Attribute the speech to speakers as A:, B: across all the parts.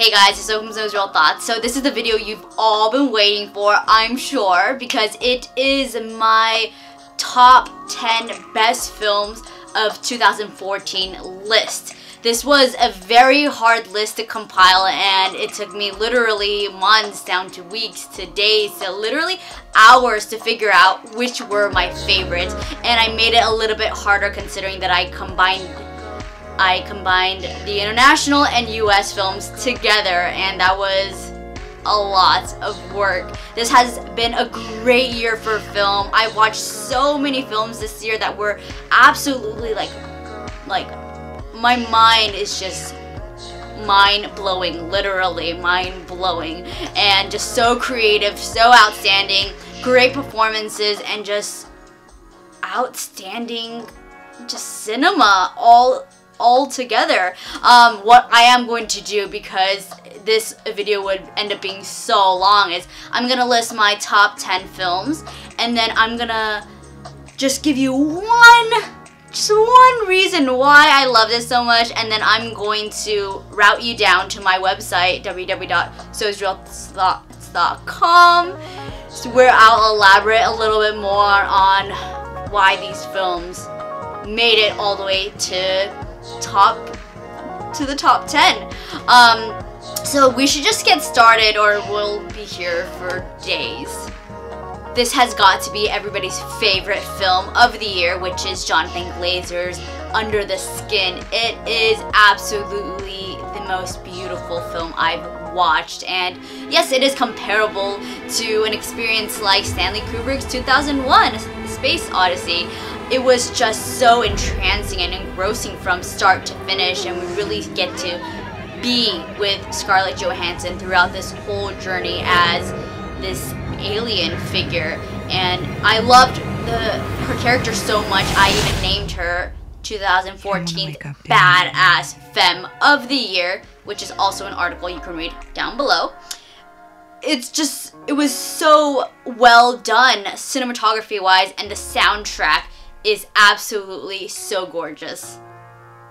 A: Hey guys, it's Selma's Real Thoughts. So this is the video you've all been waiting for, I'm sure, because it is my top 10 best films of 2014 list. This was a very hard list to compile, and it took me literally months down to weeks to days to literally hours to figure out which were my favorites, and I made it a little bit harder considering that I combined the international and US films together, and that was a lot of work. This has been a great year for film. I watched so many films this year that were absolutely like my mind is just mind-blowing, literally mind-blowing, and just so creative, so outstanding, great performances, and just outstanding cinema all together. What I am going to do, because this video would end up being so long, is I'm gonna list my top 10 films, and then I'm gonna just give you just one reason why I love this so much, and then I'm going to route you down to my website, www.soisrealthoughts.com, where I'll elaborate a little bit more on why these films made it all the way to the top 10. So we should just get started, or we'll be here for days. This has got to be everybody's favorite film of the year, which is Jonathan Glazer's Under the Skin. It is absolutely the most beautiful film I've watched, and yes, it is comparable to an experience like Stanley Kubrick's 2001 Space Odyssey. It was just so entrancing and engrossing from start to finish, and we really get to be with Scarlett Johansson throughout this whole journey as this alien figure, and I loved her character so much I even named her 2014 Badass Femme of the Year, which is also an article you can read down below. It was so well done cinematography wise, and the soundtrack is absolutely so gorgeous.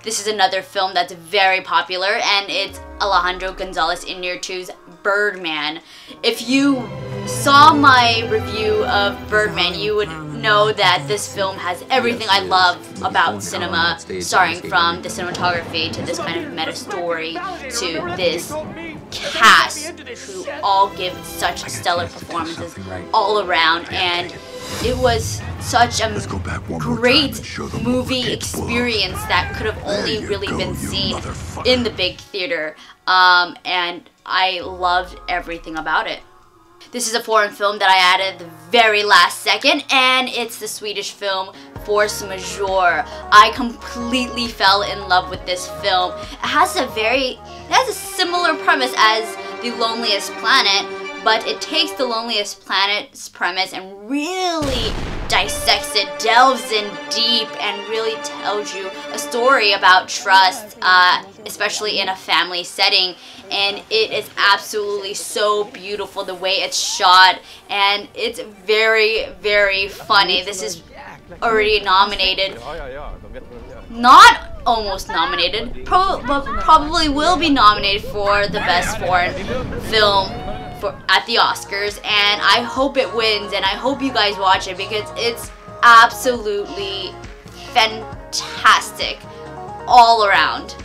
A: This is another film that's very popular, and it's Alejandro Gonzalez Iñárritu's Birdman. If you saw my review of Birdman, you would know that this film has everything I love about cinema, starting from the cinematography to this kind of meta story to this cast who all give such stellar performances all around, and it was such a great movie experience that could have only really been seen in the big theater, and I loved everything about it. This is a foreign film that I added the very last second, and it's the Swedish film Force Majeure. I completely fell in love with this film. It has a similar premise as The Loneliest Planet, but it takes The Loneliest Planet's premise and really dissects it, delves in deep, and really tells you a story about trust, especially in a family setting. And it is absolutely so beautiful the way it's shot, and it's very, very funny. This is already nominated, not almost nominated, probably will be nominated for the best foreign film at the Oscars, and I hope it wins, and I hope you guys watch it because it's absolutely fantastic all around.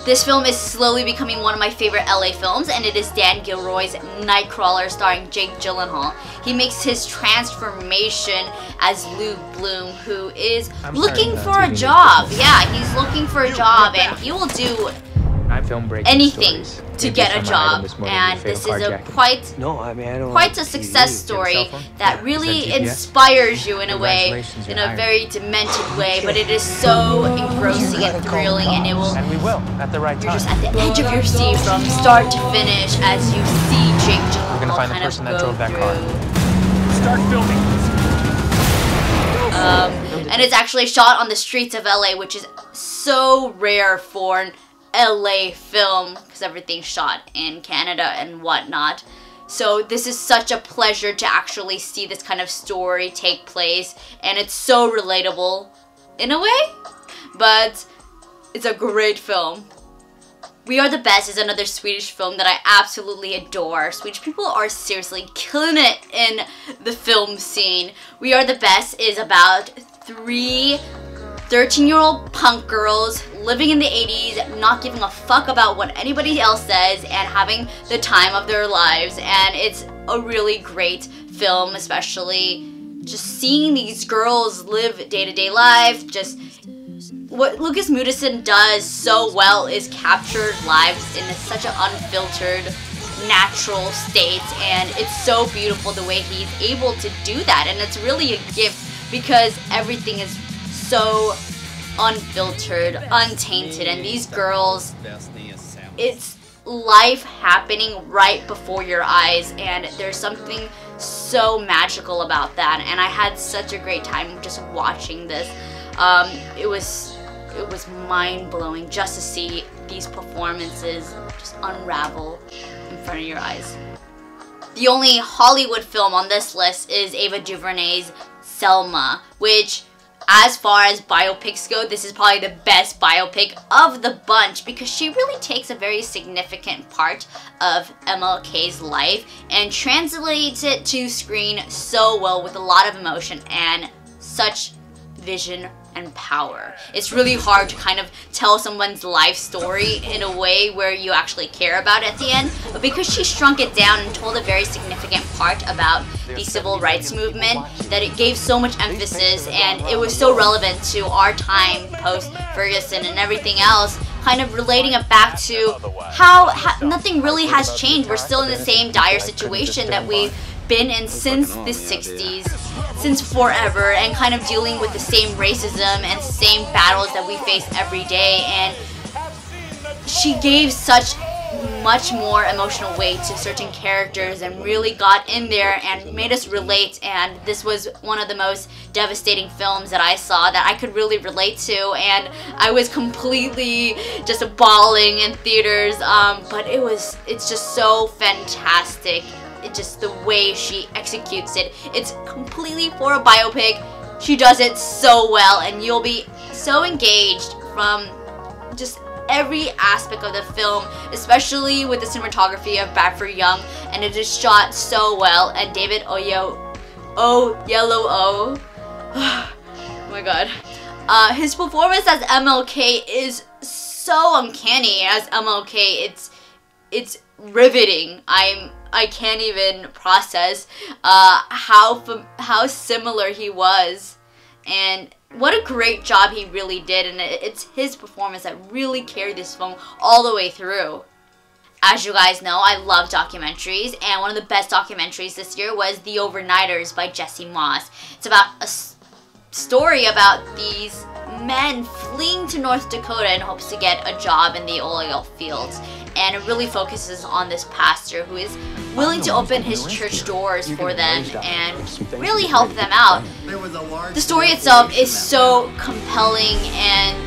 A: This film is slowly becoming one of my favorite LA films, and it is Dan Gilroy's Nightcrawler starring Jake Gyllenhaal. He makes his transformation as Luke Bloom, who is looking for a job. Yeah, he's looking for a job, and he will do anything to get a job, and this is quite a success story that really inspires you in a way, in a very demented way, but it is so engrossing and thrilling, and you're just at the edge of your seat from start to finish as you see Jake Gyllenhaal kind of go through.
B: Start filming.
A: And it's actually shot on the streets of LA, which is so rare for an LA film because everything's shot in Canada and whatnot. So this is such a pleasure to actually see this kind of story take place, and it's so relatable in a way, but it's a great film. We Are the Best is another Swedish film that I absolutely adore. Swedish people are seriously killing it in the film scene. We Are the Best is about 3 13-year-old punk girls living in the 80s, not giving a fuck about what anybody else says, and having the time of their lives. And it's a really great film, especially just seeing these girls live day-to-day life. Just what Lucas Moodysson does so well is capture lives in such an unfiltered, natural state, and it's so beautiful the way he's able to do that. And it's really a gift because everything is so unfiltered, untainted, and these girls, it's life happening right before your eyes, and there's something so magical about that. And I had such a great time just watching this. It was mind-blowing just to see these performances just unravel in front of your eyes. The only Hollywood film on this list is Ava DuVernay's Selma, which, as far as biopics go, this is probably the best biopic of the bunch because she really takes a very significant part of MLK's life and translates it to screen so well with a lot of emotion and such vision and power. It's really hard to kind of tell someone's life story in a way where you actually care about it at the end, but because she shrunk it down and told a very significant part about the civil rights movement, that it gave so much emphasis, and it was so relevant to our time post-Ferguson and everything else, kind of relating it back to how nothing really has changed. We're still in the same dire situation that we've been in since the 60s, since forever, and kind of dealing with the same racism and same battles that we face every day. And she gave such much more emotional weight to certain characters and really got in there and made us relate. And this was one of the most devastating films that I saw that I could really relate to, and I was completely just bawling in theaters. But it's just so fantastic. Just the way she executes it. It's completely for a biopic. She does it so well, and you'll be so engaged from just every aspect of the film, especially with the cinematography of Bradford Young, and it is shot so well. And David Oyelowo, oh my god, his performance as MLK is so uncanny. As MLK, it's riveting. I can't even process how similar he was, and what a great job he really did. And it's his performance that really carried this film all the way through. As you guys know, I love documentaries, and one of the best documentaries this year was The Overnighters by Jesse Moss. It's about a story about these men fleeing to North Dakota in hopes to get a job in the oil fields. And it really focuses on this pastor who is willing to open his church doors for them and really help them out. The story itself is so compelling and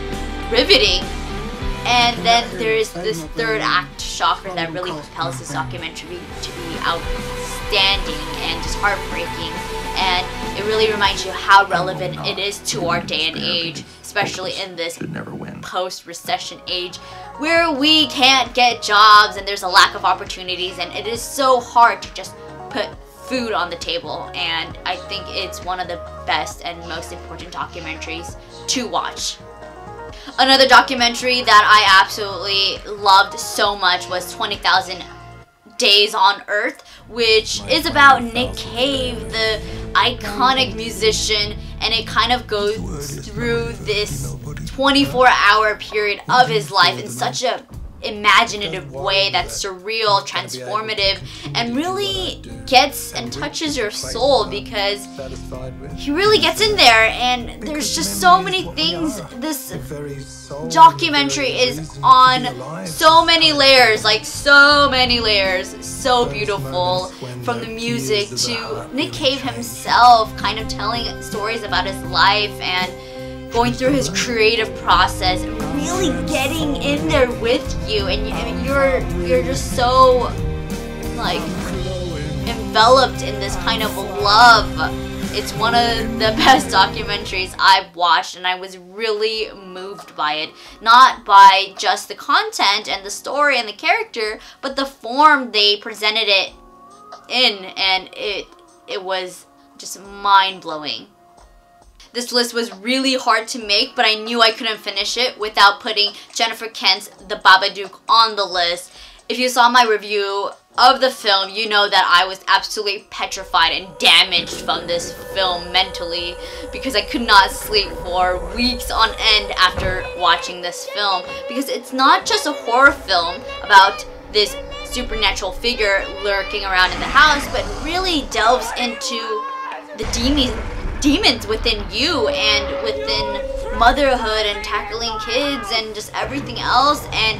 A: riveting. And then there is this third act shocker that really propels this documentary to be outstanding and just heartbreaking. And it really reminds you how relevant it is to our day and age, especially in this post-recession age where we can't get jobs and there's a lack of opportunities, and it is so hard to just put food on the table. And I think it's one of the best and most important documentaries to watch. Another documentary that I absolutely loved so much was 20,000 Days on Earth, which is about Nick Cave, the iconic musician, and it kind of goes through this 24-hour period of his life in such a imaginative way that's surreal, transformative, and really gets and touches your soul because he really gets in there. And there's just so many things. This documentary is on so many layers, like so many layers, so beautiful, from the music to Nick Cave himself kind of telling stories about his life and going through his creative process, really getting in there with you, and you're just so like enveloped in this kind of love It's one of the best documentaries I've watched, and I was really moved by it. Not by just the content and the story and the character, but the form they presented it in, and it was just mind-blowing. This list was really hard to make, but I knew I couldn't finish it without putting Jennifer Kent's The Babadook on the list. If you saw my review of the film, you know that I was absolutely petrified and damaged from this film mentally because I could not sleep for weeks on end after watching this film, because it's not just a horror film about this supernatural figure lurking around in the house, but really delves into the demons within you and within motherhood and tackling kids and just everything else, and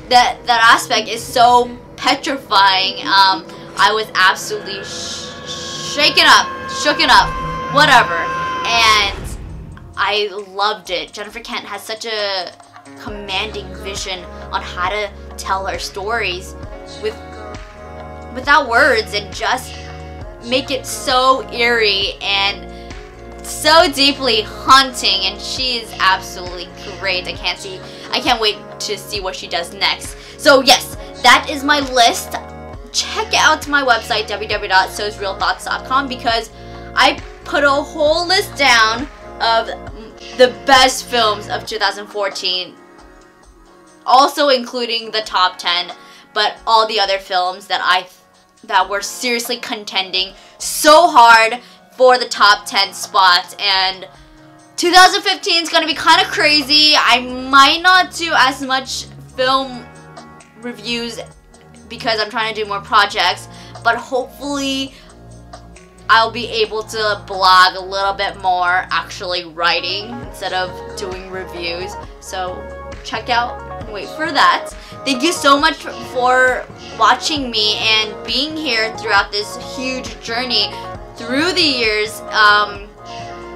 A: that aspect is so petrifying. I was absolutely shooken up, whatever, and I loved it. Jennifer Kent has such a commanding vision on how to tell her stories without words, and just make it so eerie and so deeply haunting, and she is absolutely great. I can't wait to see what she does next. So yes, that is my list. Check out my website, www.sosrealthoughts.com, because I put a whole list down of the best films of 2014, also including the top 10, but all the other films that were seriously contending so hard for the top 10 spots. And 2015 is going to be kind of crazy. I might not do as much film reviews because I'm trying to do more projects, but hopefully I'll be able to blog a little bit more, actually writing instead of doing reviews. So check out and wait for that. Thank you so much for watching me and being here throughout this huge journey through the years.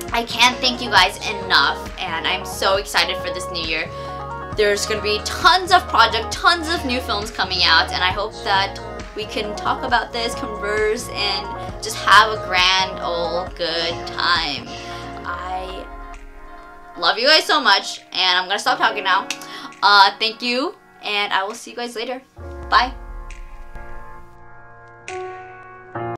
A: I can't thank you guys enough, and I'm so excited for this new year. There's going to be tons of projects, tons of new films coming out, and I hope that we can talk about this, converse, and just have a grand old good time. I love you guys so much, and I'm going to stop talking now. Thank you, and I will see you guys later. Bye.